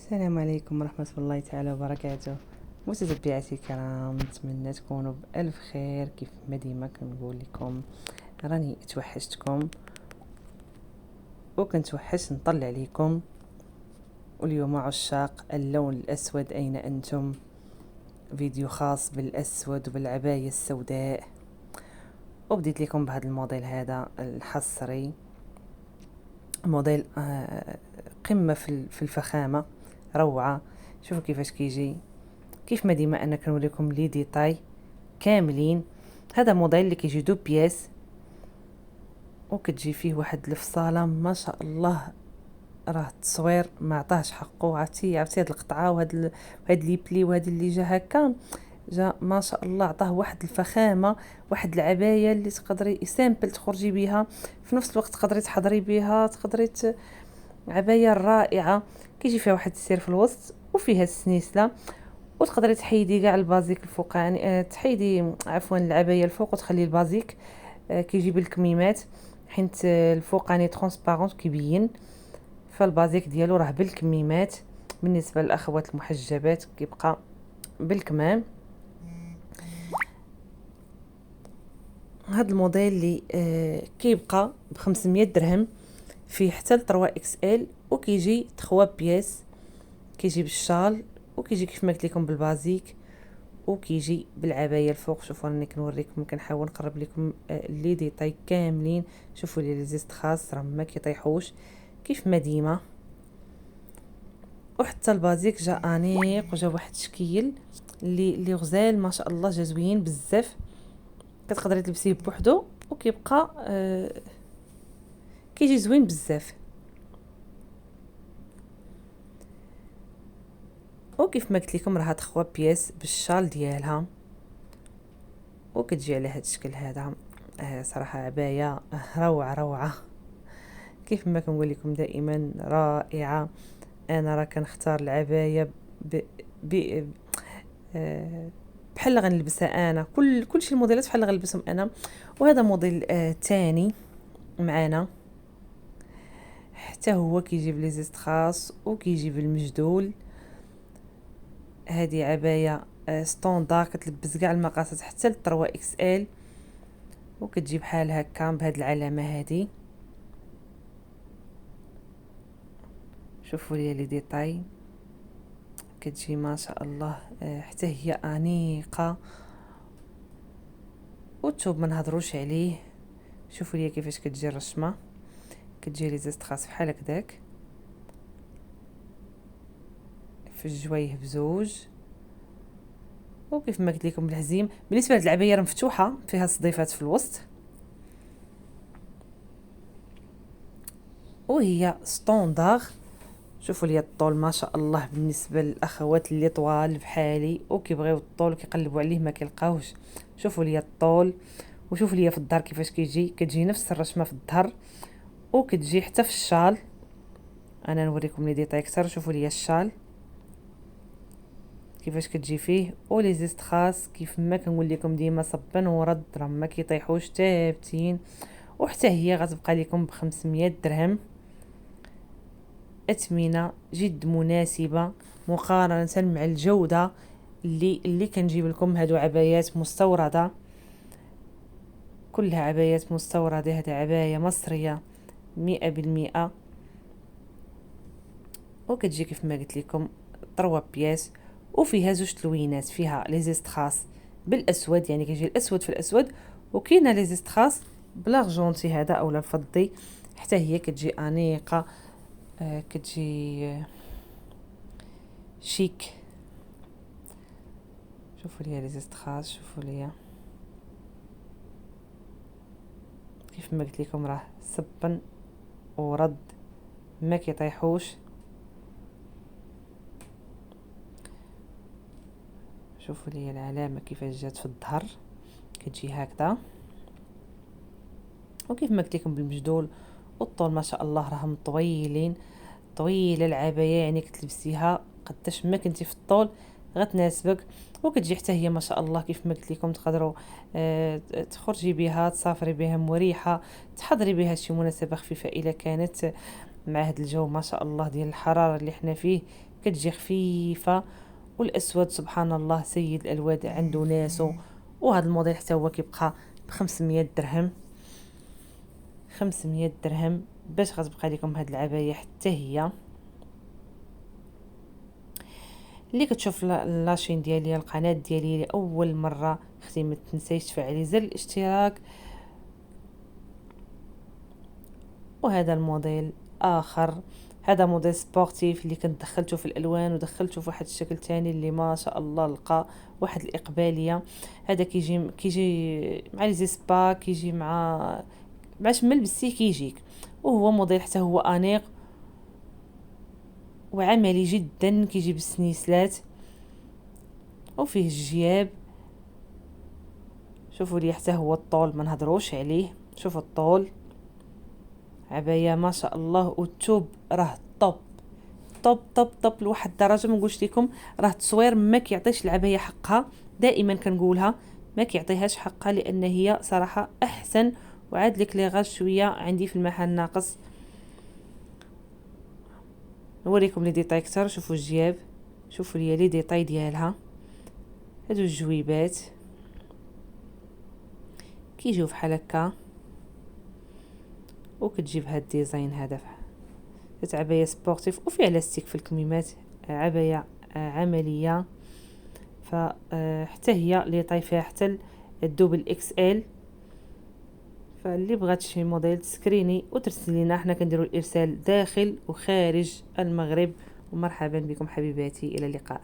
السلام عليكم ورحمة الله تعالى وبركاته. متتبعاتي الكرام، نتمنى تكونوا بألف خير. كيف ما ديما كنقول لكم راني توحشتكم وكنتوحش نطلع عليكم. واليوم عشاق اللون الأسود، أين أنتم؟ فيديو خاص بالأسود وبالعباية السوداء. وبديت لكم بهذا الموديل هذا الحصري، موديل قمة في الفخامة، روعة. شوفوا كيفاش كيجي، كيف ما ديما انا كنوريكم لي ديتاي كاملين. هذا موديل اللي كيجي دو بياس وكتجي فيه واحد الفصاله ما شاء الله، راه التصوير ما عطاهش حقه. عرفتي هاد القطعه وهاد لي بلي وهاد اللي جا هكا، جا ما شاء الله عطاه واحد الفخامه، واحد العبايه اللي تقدري سامبل تخرجي بها، في نفس الوقت تقدري تحضري بها، تقدري عبايه رائعه. كيجي فيها واحد السير في الوسط وفيها السنيسله، وتقدري تحيدي كاع البازيك الفوقاني، تحيدي عفوا العبايه الفوق وتخلي البازيك. كيجي بالكميمات، حيت الفوقاني ترونسبارونت كيبين، فالبازيك ديالو راه بالكميمات. بالنسبه للاخوات المحجبات كيبقى بالكمام. هذا الموديل اللي كيبقى ب 500 درهم، فيه حتى ل 3 اكس ال، وكيجي 3 بياس. كيجي بالشال وكيجي كيف ما قلت لكم بالبازيك، وكيجي بالعبايه الفوق. شوفوا راني كنوريكم، كنحاول نقرب لكم لي ديتاي كاملين. شوفوا لي زيست خاص راه ما كيطيحوش كيف ما ديما. وحتى البازيك جا انيق وجا واحد الشكل اللي غزال ما شاء الله، جا زوين بزاف. كتقدري تلبسيه بوحدو وكيبقى كيجي زوين بزاف. وكيف ما قلت لكم راه 3 بياس بالشال ديالها، وكتجي على هذا الشكل هذا. صراحه عبايه روعه روعه، كيف ما كنقول لكم دائما رائعه. انا راه كنختار العبايه ب بحال غنلبسها انا، كل شي الموديلات بحال غنلبسهم انا. وهذا موديل تاني معانا، حتى هو كيجيب لي زيست خاص وكيجيب المجدول. هذه عبايه ستوندار، كتلبس كاع المقاسات حتى ل 3 اكس ال، وكتجي بحال هكا بهاد العلامه هذه. شوفوا لي ديتاي، كتجي ما شاء الله حتى هي انيقه، والثوب ما نهضروش عليه. شوفوا لي كيفاش كتجي الرشمه، كتجي لي زيست خاص بحال هكداك في الجوايه بزوج. وكيف ما قلت لكم بالحزيم، بالنسبه لهاد العبايه راه مفتوحه فيها صديفات في الوسط، وهي ستوندار. شوفوا لي الطول ما شاء الله، بالنسبه للاخوات اللي طوال بحالي وكيبغيو الطول وكيقلبوا عليه ما كيلقاوش. شوفوا لي الطول، وشوفوا لي في الظهر كيفاش كتجي نفس الرشمه في الظهر، وكتجي حتى في الشال. انا نوريكم لي ديتاي اكثر. شوفوا لي الشال كيفاش كتجي فيه، ولي زيست خاص كيف ما كنقول لكم ديما صبا ورد، راه ما كيطيحوش ثابتين. وحتى هي غتبقى لكم ب 500 درهم. اثمنه جد مناسبه مقارنه مع الجوده اللي كنجيب لكم. هادو عبايات مستورده، كلها عبايات مستورده. هذه عبايه مصريه 100%، وكتجي كيف ما قلت لكم 3 بياس، وفيها زوج تلوينات. فيها لي زيست خاص بالاسود، يعني كيجي الاسود في الاسود، وكاينه لي زيست خاص بلاغجونتي هذا اولا الفضي. حتى هي كتجي انيقه، كتجي شيك. شوفوا لي لي زيست خاص، شوفوا لي كيف ما قلت لكم راه صبا ورد ما كيطيحوش. شوفوا لي العلامه كيفاش جات في الظهر، كتجي هكذا. وكيف ما قلت لكم بالمجدول والطول ما شاء الله راهم طويلين، طويله العبايه، يعني كتلبسيها قداش ما كنتي في الطول غتناسبك. وكتجي حتى هي ما شاء الله كيف ما قلت لكم تقدروا تخرجي بها، تسافري بها مريحه، تحضري بها شي مناسبه خفيفه الا كانت. مع هاد الجو ما شاء الله ديال الحرارة اللي حنا فيه كتجي خفيفة. والاسود سبحان الله سيد الالوان عنده ناسو. وهذا الموديل حتى هو كيبقى ب500 درهم. 500 درهم باش غتبقى لكم هاد العباية حتى هي. اللي كتشوف لاشين ديالي القناه ديالي لاول مره اختي ما تنسيش تفعلي زر الاشتراك. وهذا الموديل اخر، هذا موديل سبورتيف اللي كنت دخلته في الالوان ودخلته في واحد الشكل تاني اللي ما شاء الله لقى واحد الاقباليه. هذا كيجي مع لي زيسبا، كيجي مع شما لبستيه كيجيك. وهو موديل حتى هو انيق وعملي جدا، كيجي بالسنيسلات وفيه الجياب. شوفوا لي حتى هو الطول ما نهضروش عليه، شوفوا الطول عباية ما شاء الله. والثوب راه طوب طوب طوب طوب لواحد الدرجه ما نقولش لكم. راه التصوير ما كيعطيش العباية حقها، دائما كنقولها ما كيعطيهاش حقها لان هي صراحه احسن. وعاد لك لي غاز شويه عندي في المحل ناقص. نوريكم لي ديتاي اكثر. شوفوا الجياب، شوفوا لي ديتاي ديالها. هادو الجويبات كيجيو بحال هكا وكتجيب هاد الديزاين هذا تاع عباية سبورتيف وفيها لاستيك في الكميمات. عباية عملية. فحتى هي اللي طاي فيها حتى الدوبل اكس ال. فاللي بغات شي موديل تسكريني وترسل لنا، حنا كنديروا الارسال داخل وخارج المغرب. ومرحبا بكم حبيباتي، الى اللقاء.